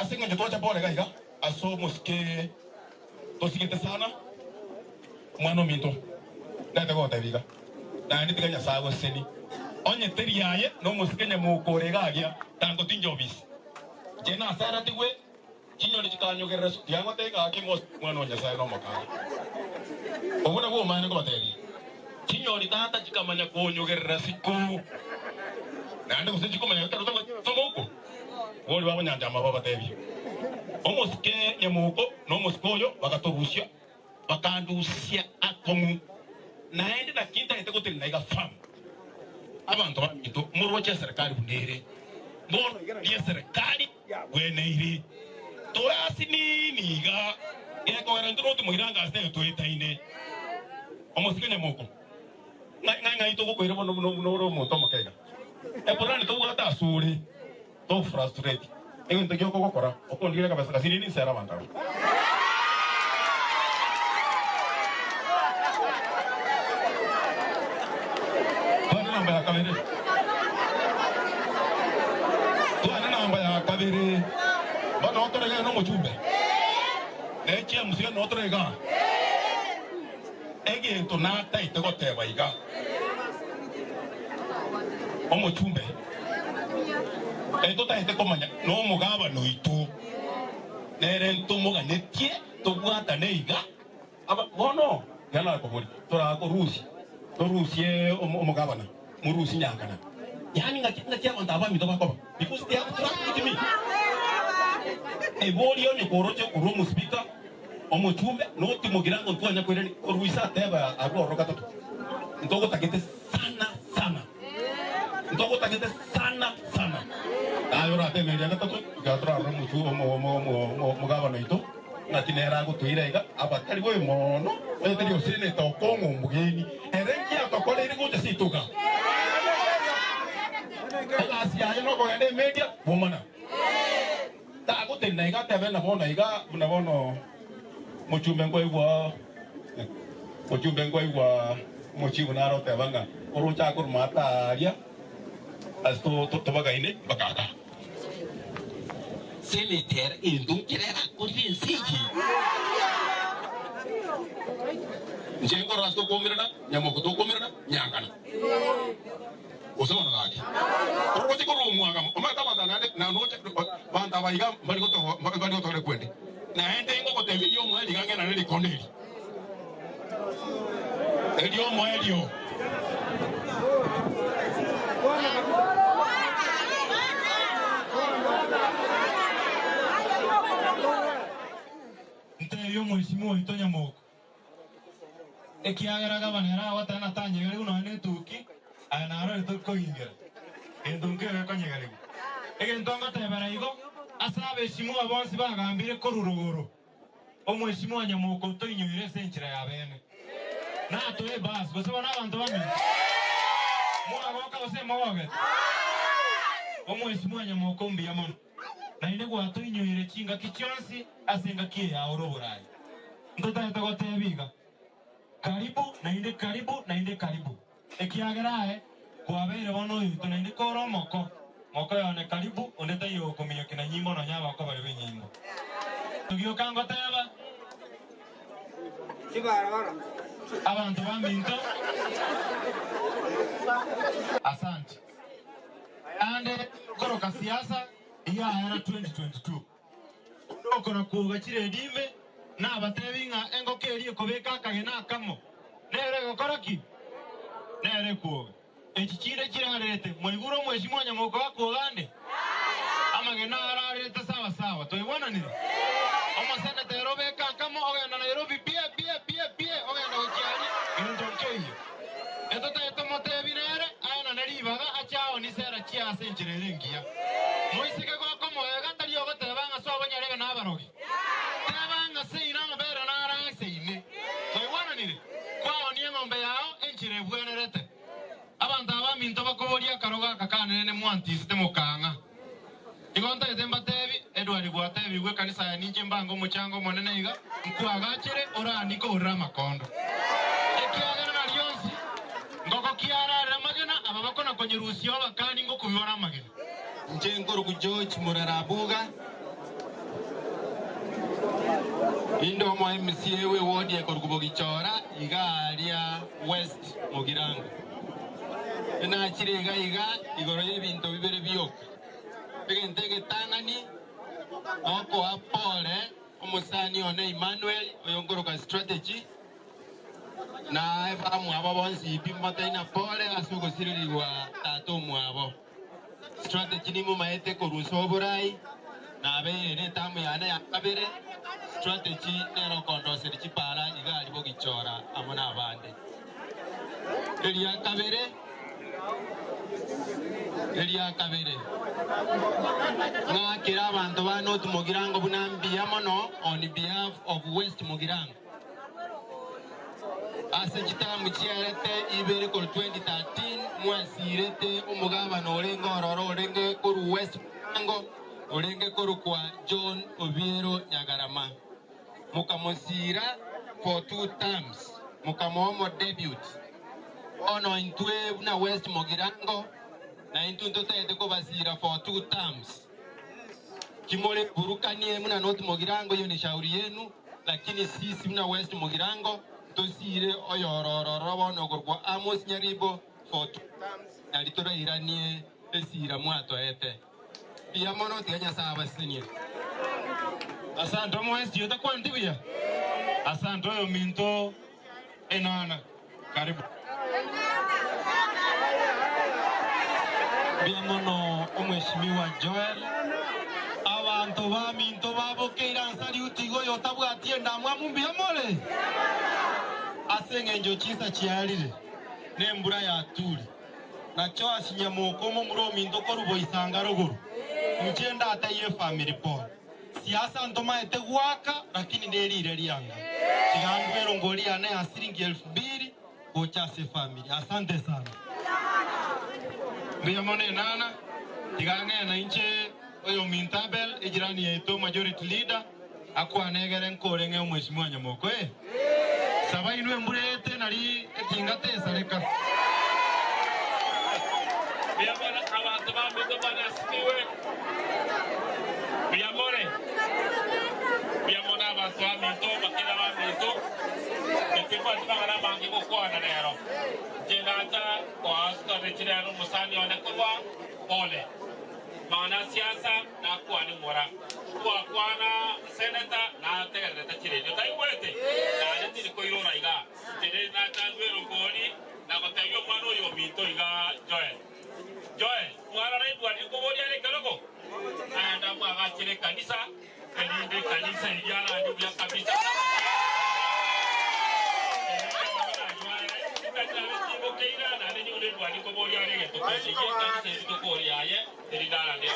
asinga nyotocha pole gaiga aso muske tosigete sana mwana minto ndate gota biga na ndi tiganya sago seni onye teriaye no muske nyamukorega agia tango tinjobis jena asara tigwe kinyoni chikanyogerera yango tega akimos mwana onya sai no makali obona bo mane ko bateli kinyoni tata chikamanya konyogerera siku nande kusenji komanya taro tamoko woli baba nyanja mababa tebi omuske nyamuko no muskoyo bakatorusya bakandusia akomu naende na kinta ete kotel na iga fam abantu bamito murwa cha serikali bunere mbona ya serikali weneire torasi nini ga eko era ndro tu muiranga aste tuetaine omuske nyamuko ngai to ko ire bono no moto makega e porani to gata asuri to frustrate ego nto yoko kokora okondire kabisa kasini ni sera bantaro namba ya kabere tuana namba ya kabere bana otorega no mochumbe eche musio no otorega ege nto na taite goteba iga omochumbe eto taite komanya no mugaba no itu nere nto muganetie to bwata neiga aba bono yana ko bori tora ko rusi to rusie omugabana murusi nyangana yani ngati abantu abamito bakoba because they have trust with me e bori onye koroche kurumu speaker omochumbe no timogirango twanya kwere ruisa teba aro katoto ntoko takete sana ntoko takete sana ayora te media na tato gatra ro muchu mugabana ito na tinera go tuirega abatari go mono ete dio sine to kongo mugeni erenki atokole iri go jasituka asia no go ende media bomana ta go tenna iga te bena bona iga na bono muchumbe ngo igwa mochibu naro te banga orucha kur mata aria asto to bagaine bakaka Semeter indung kirera kurvinsiki njengo rasto komirana nyamoko to komirana nyangana osona ngaki oro chiko rumu anga omata banda na noche banda baiga bari goto rekwende na ende ngo kotembe yo mweli gange na neli kondeli elio mwelio yo mheshimiwa itonya moko ekiagera gabanera watana tanyegere uno ene tuki anaro etuko ingera endunke konyegere ege ntonga tebera igo asabe mheshimiwa bonsi bagambire koruruguru omheshimiwa nyamoko toinyuire senchira ya bene na to e bas goseba na abantu bami mwa goka osema woge omheshimiwa nyamoko mbia mono na ine gwa toinyuire chinga kichonsi asenga kie ya oroborai ndota etagotebiga karibu na inde karibu ekiagerae kwa bere bono yuto na inde koro moko yone karibu ondeta yo komiyo kina nyimbo no nyaba ko bari nyimbo tugio kango teba sibara abantu baminto asante ande koroka siasa iya era 2022 ndokora kuga chire dime na batebinga engo keri kobeka kagena kamo nere gokora ki nere kuga echichire kirarete mwiguro mheshimiwa nyamoko akogande amagena ararete sawa toibona ni omasana terobeka kamo ogenda Nairobi pie ogenda gokiari ndonkeyo etota etomotebinere ana neribaga achao ni sera chia senchirerengia moisike goko moega tari ogotebanga so abanyarega na barogi tebanga seina mabera na ara seine toibona ni kwao ni ngombe yao enchire bwenerete abantu abaminto bakoboria karoga kakane ne mwanti temokanga igonta etembatebi Edward Bwatebi gwe kanisa ya ninje mbango muchango monene iga nkwagachire orani ko rama kondo ekiagera na lionsi ngoko kiara ramagena ababakona kwenye rusio bakani ngo kubibona magena nje ngoro ku George Murarabuga Indo mo MCA we wodi e Korukubogichora igalia West Mugirango. Na chirega igoro y'ebintu bibere byoka. Bigentege tangani oko apole omusani one Emmanuel oyongoroka strategy na eva mwabo bonsi bimata ina pole asuko siririwa tato mwabo strategy ni mu maete koruso oburai na abere tamu yana yakabere strategy nero kondo sirichi para igali bogichora amona abande Elia kabere ngakira abantu ba North Mugirango bunambia mono on behalf of West Mugirango ase kitamu chiarete ibere ko 2013 mwasirete umugabano orengo ororo orenge koru West Mugirango orenge koru kwa John Obiero Nyagarama mukamosira for 2 terms mukamomo debut ono intwe na West Mugirango na intunto tete ko basira for 2 terms kimole burukanie muna North Mugirango yo ni shauri yenu lakini sisi muna West Mugirango tosire oyorororo bono gorwa Amos Nyaribo for 2 terms na litora iranie esira mwato ete pia mono tiganya saba senior asante mo West yote kwa ndibia asante yo minto enana karibu biamono omweshimiwa Joel abantu baminto babokera nsari utigo yotabwatie ndamwa mumbiamole asengenjo chisa chialire nembura ya tuli nacho asinyamoko mo murominto korubo isanga ruguru mchenda ataye family pole siasa ndoma etegwaka lakini ndelire lianga sigambwero ngoli ane asiringi 2000 gochase family asante sana Biamone nana tigange na inche oyo mintabel ejirani yeto majority leader akwa negere nkorenge omweshimwa nyamoko saba inwe mburete nari etingate saleka Biamone abantu bamito bana siwe Biamone abantu bamito bakira bamito ekipa tibagara bangi gukwana rero jenata kwa retirano musani one kuba pole mana siasa na kwani mora kwa kwana senator na tegere tachire tai kwete na ndiri ko irora iga tere na tangwero ngoni na batayo mano yo mito iga Joel mwara rai bwani ko bodi ale kaloko anda kwa gachire kanisa kelinde kanisa ijala ndio kabisa Keira na ni ule bwani ko bodi ale to ko kanisa to ko yaye eri dala ne